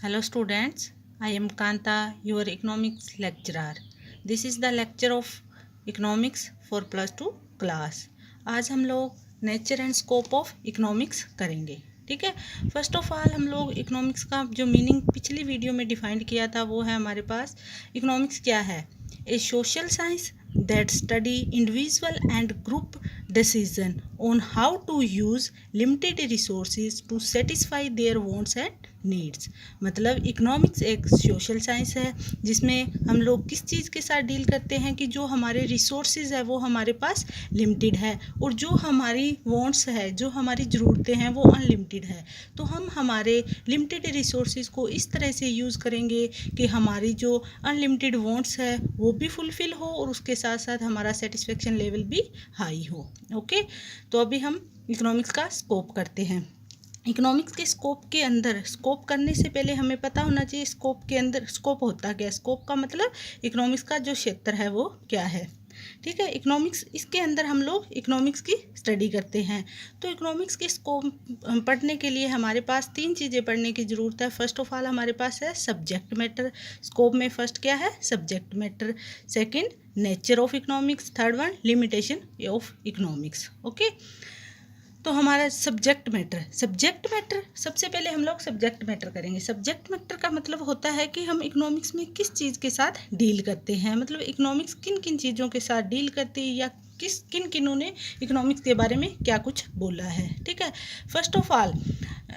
Hello students, I am Kanta, your economics lecturer. This is the lecture of economics for plus 2 class. आज हम लोग nature and scope of economics करेंगे. ठीक है. First of all हम लोग economics का जो मीनिंग पिछली वीडियो में डिफाइन किया था वो है हमारे पास. इकोनॉमिक्स क्या है? A social science that study individual and group decision on how to use limited resources to satisfy their wants and needs. मतलब इकोनॉमिक्स एक सोशल साइंस है जिसमें हम लोग किस चीज़ के साथ डील करते हैं कि जो हमारे रिसोर्सेज है वो हमारे पास लिमिटेड है और जो हमारी वांट्स है, जो हमारी ज़रूरतें हैं वो अनलिमिटेड है. तो हम हमारे लिमिटेड रिसोर्सेज को इस तरह से यूज़ करेंगे कि हमारी जो अनलिमिटेड वांट्स है वो भी फुलफ़िल हो और उसके साथ साथ हमारा सेटिस्फेक्शन लेवल भी हाई हो. ओके. तो अभी हम इकोनॉमिक्स का स्कोप करते हैं. इकोनॉमिक्स के स्कोप के अंदर, स्कोप करने से पहले हमें पता होना चाहिए स्कोप के अंदर स्कोप होता क्या है. स्कोप का मतलब इकोनॉमिक्स का जो क्षेत्र है वो क्या है. ठीक है. इकोनॉमिक्स, इसके अंदर हम लोग इकोनॉमिक्स की स्टडी करते हैं. तो इकोनॉमिक्स के स्कोप पढ़ने के लिए हमारे पास 3 चीज़ें पढ़ने की ज़रूरत है. फर्स्ट ऑफ ऑल हमारे पास है सब्जेक्ट मैटर. स्कोप में फर्स्ट क्या है? Subject matter. Second, nature of economics. Third one, limitation of economics. Okay. तो हमारा सब्जेक्ट मैटर, सबसे पहले हम लोग सब्जेक्ट मैटर करेंगे. सब्जेक्ट मैटर का मतलब होता है कि हम इकोनॉमिक्स में किस चीज़ के साथ डील करते हैं, मतलब इकोनॉमिक्स किन किन चीज़ों के साथ डील करती है या किन्हों ने इकोनॉमिक्स के बारे में क्या कुछ बोला है. ठीक है. First of all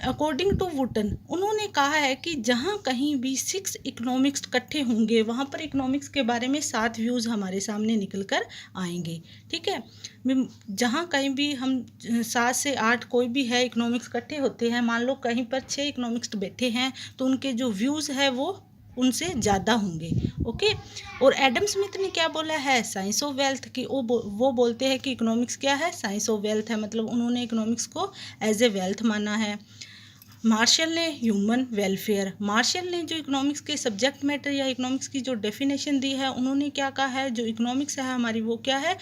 according to Wootton, उन्होंने कहा है कि जहाँ कहीं भी 6 इकोनॉमिक्स इकट्ठे होंगे वहाँ पर इकोनॉमिक्स के बारे में 7 व्यूज़ हमारे सामने निकल कर आएंगे. ठीक है. जहाँ कहीं भी हम 7 से 8 कोई भी है इकोनॉमिक्स इकट्ठे होते हैं, मान लो कहीं पर 6 इकोनॉमिक्स बैठे हैं तो उनके जो व्यूज़ है वो उनसे ज़्यादा होंगे. ओके. और एडम स्मिथ ने क्या बोला है? साइंस ऑफ वेल्थ की. वो बोलते हैं कि इकोनॉमिक्स क्या है? साइंस ऑफ वेल्थ है. मतलब उन्होंने इकोनॉमिक्स को एज ए वेल्थ माना है. मार्शल ने ह्यूमन वेलफेयर. मार्शल ने जो इकोनॉमिक्स के सब्जेक्ट मैटर या इकोनॉमिक्स की जो डेफिनेशन दी है, उन्होंने क्या कहा है? जो इकोनॉमिक्स है हमारी वो क्या है?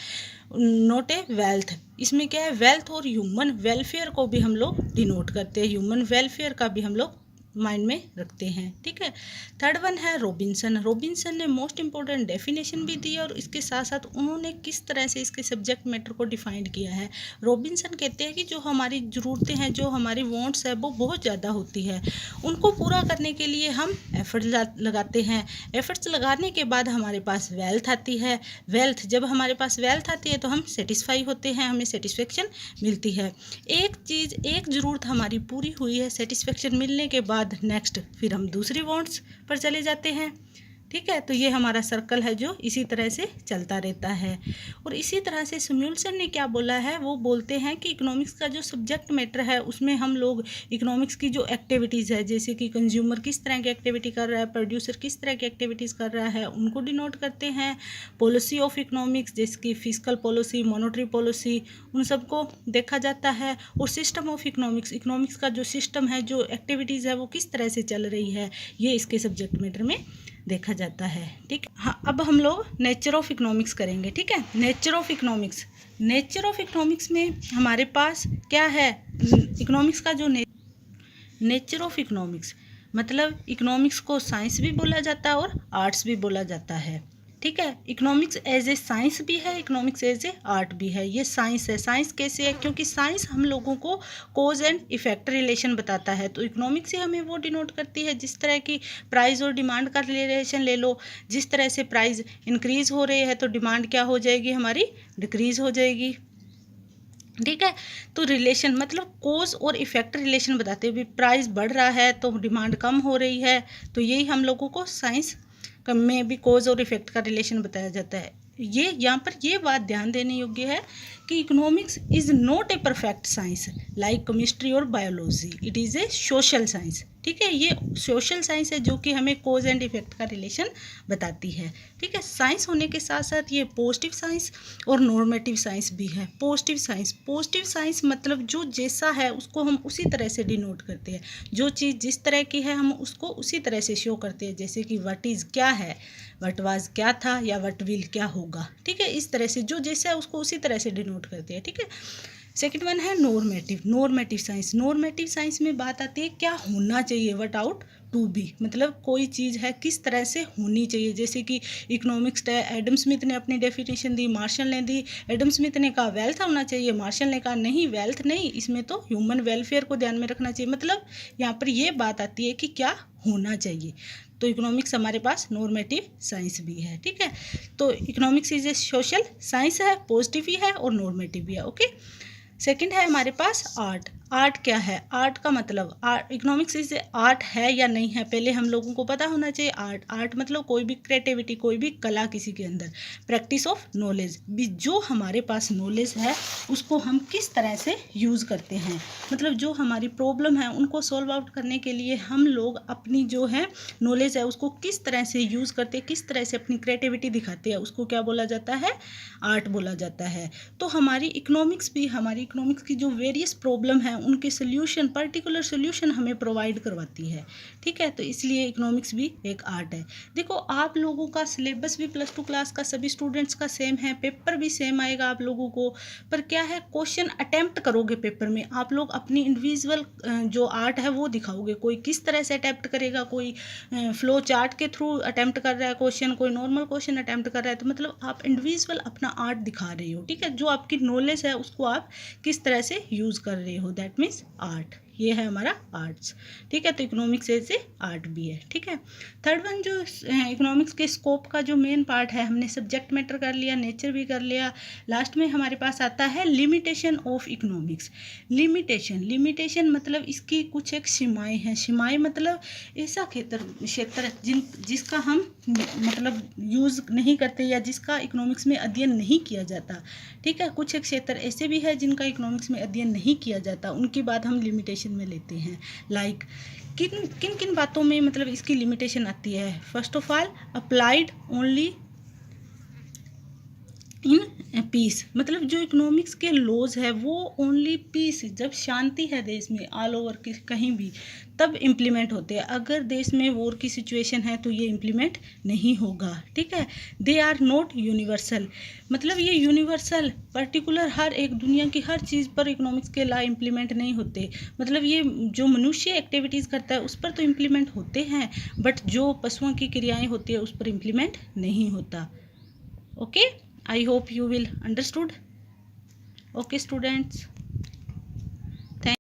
Not a wealth. इसमें क्या है? वेल्थ और ह्यूमन वेलफेयर को भी हम लोग डिनोट करते हैं. ह्यूमन वेलफेयर का भी हम लोग माइंड में रखते हैं. ठीक है. थर्ड वन है रॉबिन्सन. रॉबिन्सन ने मोस्ट इंपॉर्टेंट डेफिनेशन भी दी और इसके साथ साथ उन्होंने किस तरह से इसके सब्जेक्ट मैटर को डिफाइंड किया है. रॉबिन्सन कहते हैं कि जो हमारी ज़रूरतें हैं, जो हमारी वांट्स है वो बहुत ज़्यादा होती है. उनको पूरा करने के लिए हम एफर्ट्स लगाते हैं. एफर्ट्स लगाने के बाद हमारे पास वेल्थ आती है. वेल्थ, जब हमारे पास वेल्थ आती है तो हम सेटिस्फाई होते हैं, हमें सेटिस्फेक्शन मिलती है. एक ज़रूरत हमारी पूरी हुई है, सेटिस्फेक्शन मिलने के बाद नेक्स्ट फिर हम दूसरी वांट्स पर चले जाते हैं. ठीक है. तो ये हमारा सर्कल है जो इसी तरह से चलता रहता है. और इसी तरह से सैमुअल्सन ने क्या बोला है? वो बोलते हैं कि इकोनॉमिक्स का जो सब्जेक्ट मैटर है उसमें हम लोग इकोनॉमिक्स की जो एक्टिविटीज़ है, जैसे कि कंज्यूमर किस तरह की एक्टिविटी कर रहा है, प्रोड्यूसर किस तरह की एक्टिविटीज़ कर रहा है, उनको डिनोट करते हैं. पॉलिसी ऑफ इकोनॉमिक्स जैसे कि फिजिकल पॉलिसी, मॉनेटरी पॉलिसी, उन सबको देखा जाता है. और सिस्टम ऑफ इकोनॉमिक्स, इकोनॉमिक्स का जो सिस्टम है, जो एक्टिविटीज़ है वो किस तरह से चल रही है, ये इसके सब्जेक्ट मैटर में देखा जाता है. ठीक. हाँ, अब हम लोग नेचर ऑफ इकोनॉमिक्स करेंगे. ठीक है. Nature of economics. Nature of economics में हमारे पास क्या है? इकोनॉमिक्स का जो नेचर ऑफ इकोनॉमिक्स, मतलब इकोनॉमिक्स को साइंस भी बोला जाता है और आर्ट्स भी बोला जाता है. ठीक है. इकोनॉमिक्स एज ए साइंस भी है, इकोनॉमिक्स एज ए आर्ट भी है. ये साइंस है. साइंस कैसे है? क्योंकि साइंस हम लोगों को कोज एंड इफेक्ट रिलेशन बताता है. तो इकोनॉमिक्स से हमें वो डिनोट करती है, जिस तरह की प्राइस और डिमांड का रिलेशन ले लो. जिस तरह से प्राइस इंक्रीज हो रही है तो डिमांड क्या हो जाएगी? हमारी डिक्रीज हो जाएगी. ठीक है. तो रिलेशन मतलब कोज और इफेक्ट रिलेशन बताते हुए प्राइस बढ़ रहा है तो डिमांड कम हो रही है. तो यही हम लोगों को साइंस में भी कोज और इफेक्ट का रिलेशन बताया जाता है. ये यहाँ पर ये बात ध्यान देने योग्य है कि economics is not a perfect science like chemistry और biology. It is a social science. ठीक है. ये सोशल साइंस है जो कि हमें कोज एंड इफेक्ट का रिलेशन बताती है. ठीक है. साइंस होने के साथ साथ ये पॉजिटिव साइंस और नॉर्मेटिव साइंस भी है. पॉजिटिव साइंस मतलब जो जैसा है उसको हम उसी तरह से डिनोट करते हैं. जो चीज़ जिस तरह की है हम उसको उसी तरह से शो करते हैं. जैसे कि व्हाट इज़ क्या है, व्हाट वाज क्या था, या व्हाट विल क्या होगा. ठीक है. इस तरह से जो जैसा है उसको उसी तरह से डिनोट करते हैं. ठीक है. सेकंड वन है नॉर्मेटिव साइंस. नॉर्मेटिव साइंस में बात आती है क्या होना चाहिए, व्हाट आउट टू बी, मतलब कोई चीज़ है किस तरह से होनी चाहिए। जैसे कि इकोनॉमिक्स एडम स्मिथ ने अपनी डेफिनेशन दी, मार्शल ने दी। एडम स्मिथ ने कहा वेल्थ होना चाहिए, मार्शल ने कहा नहीं वेल्थ नहीं, इसमें तो ह्यूमन वेलफेयर को ध्यान में रखना चाहिए। मतलब यहाँ पर ये बात आती है कि क्या होना चाहिए। तो इकोनॉमिक्स हमारे पास नॉर्मेटिव साइंस भी है, ठीक है। तो economics is a social science है, पॉजिटिव भी है और नॉर्मेटिव भी है, ओके। सेकंड है हमारे पास आर्ट। आर्ट क्या है? आर्ट का मतलब इकोनॉमिक्स इज आर्ट है या नहीं है, पहले हम लोगों को पता होना चाहिए। आर्ट मतलब कोई भी क्रिएटिविटी, कोई भी कला किसी के अंदर, प्रैक्टिस ऑफ नॉलेज भी, जो हमारे पास नॉलेज है उसको हम किस तरह से यूज़ करते हैं। मतलब जो हमारी प्रॉब्लम है उनको सॉल्व आउट करने के लिए हम लोग अपनी जो है नॉलेज है उसको किस तरह से यूज़ करते हैं, किस तरह से अपनी क्रिएटिविटी दिखाते हैं, उसको क्या बोला जाता है? आर्ट बोला जाता है। तो हमारी इकोनॉमिक्स भी, हमारी इकोनॉमिक्स की जो वेरियस प्रॉब्लम है उनके सोल्यूशन, पर्टिकुलर सोल्यूशन हमें प्रोवाइड करवाती है, ठीक है। तो इसलिए इकोनॉमिक्स भी एक आर्ट है। देखो आप लोगों का सिलेबस भी +2 क्लास का सभी स्टूडेंट्स का सेम है, पेपर भी सेम आएगा आप लोगों को, पर क्या है क्वेश्चन अटेम्प्ट करोगे पेपर में, आप लोग अपनी इंडिविजुअल जो आर्ट है वो दिखाओगे। कोई किस तरह से अटेम्प्ट करेगा, कोई फ्लो चार्ट के थ्रू अटेम्प्ट कर रहा है क्वेश्चन, कोई नॉर्मल क्वेश्चन अटेम्प्ट कर रहा है। तो मतलब आप इंडिविजुअल अपना आर्ट दिखा रहे हो, ठीक है। जो आपकी नॉलेज है उसको आप किस तरह से यूज़ कर रहे हो, दैट मीन्स आर्ट। ये है हमारा आर्ट्स, ठीक है। तो इकोनॉमिक्स से आर्ट भी है, ठीक है। थर्ड वन जो इकोनॉमिक्स के स्कोप का जो मेन पार्ट है, हमने सब्जेक्ट मैटर कर लिया, नेचर भी कर लिया, लास्ट में हमारे पास आता है लिमिटेशन ऑफ इकोनॉमिक्स। लिमिटेशन मतलब इसकी कुछ एक सीमाएं हैं। सीमाएं मतलब ऐसा क्षेत्र जिसका हम मतलब यूज़ नहीं करते या जिसका इकोनॉमिक्स में अध्ययन नहीं किया जाता, ठीक है। कुछ एक क्षेत्र ऐसे भी है जिनका इकोनॉमिक्स में अध्ययन नहीं किया जाता, उनकी बात हम लिमिटेशन में लेते हैं। लाइक किन किन बातों में मतलब इसकी लिमिटेशन आती है? First of all applied only in peace, मतलब जो इकोनॉमिक्स के लॉज है वो ओनली पीस, जब शांति है देश में ऑल ओवर कहीं भी, तब इम्प्लीमेंट होते हैं। अगर देश में वॉर की सिचुएशन है तो ये इम्प्लीमेंट नहीं होगा, ठीक है। दे आर नॉट यूनिवर्सल, मतलब ये यूनिवर्सल पर्टिकुलर हर एक दुनिया की हर चीज़ पर इकोनॉमिक्स के लॉ इम्प्लीमेंट नहीं होते। मतलब ये जो मनुष्य एक्टिविटीज़ करता है उस पर तो इम्प्लीमेंट होते हैं, बट जो पशुओं की क्रियाएँ होती है उस पर इम्प्लीमेंट नहीं होता, okay. I hope you will understood. Okay students.